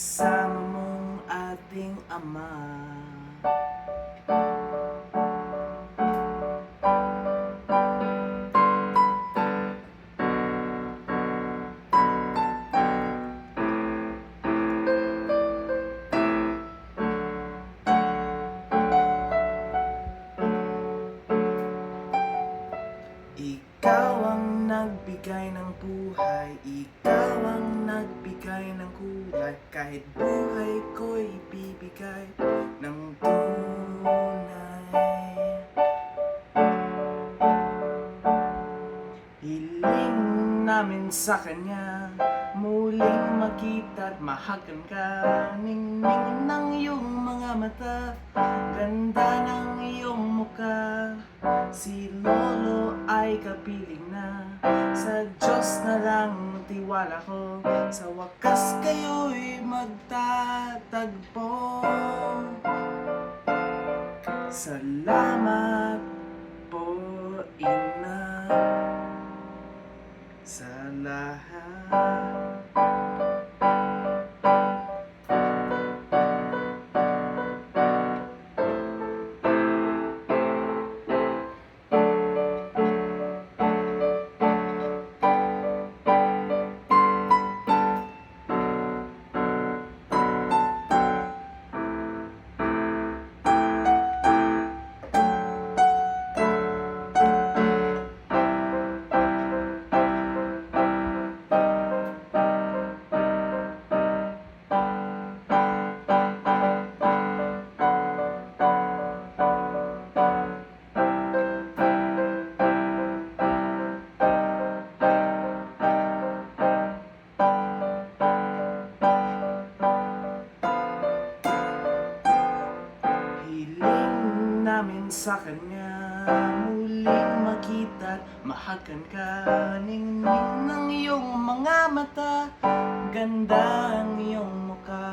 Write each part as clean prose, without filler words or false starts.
kasama mong ating Ama. Ikaw ang nagbigay ng buhay, ikaw ang nagbigay ng kulay. Kahit buhay ko'y ibibigay ng tunay. Hiling namin sa Kanya, muling makita at mahagan ka. Ningning ng iyong mga mata, ganda ng iyong muka. Si Lolo ay kapiling na, sa Diyos na lang tiwala ko. Sa wakas kayo'y magtatagpo. Salamat po, Ina, sa lahat. Hiling namin sa Kanya, muling makita at mahagan ka. Ningning ng iyong mga mata, ganda ang iyong muka.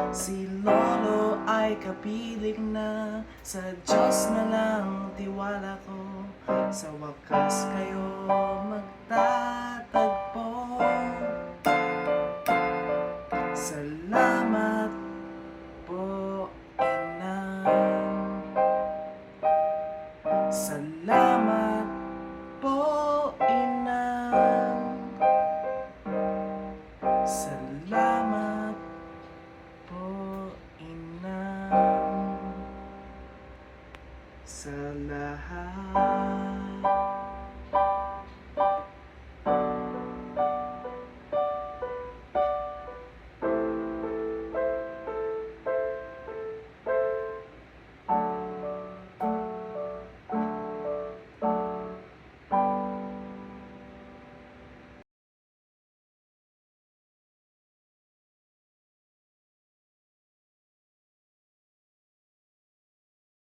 Si Lolo ay kapiling na, sa Diyos na lang tiwala ko. Sa wakas kayo magtatagpo. Salamat po, Ina. Salamat po, Ina. Salamat po, Ina, sa lahat.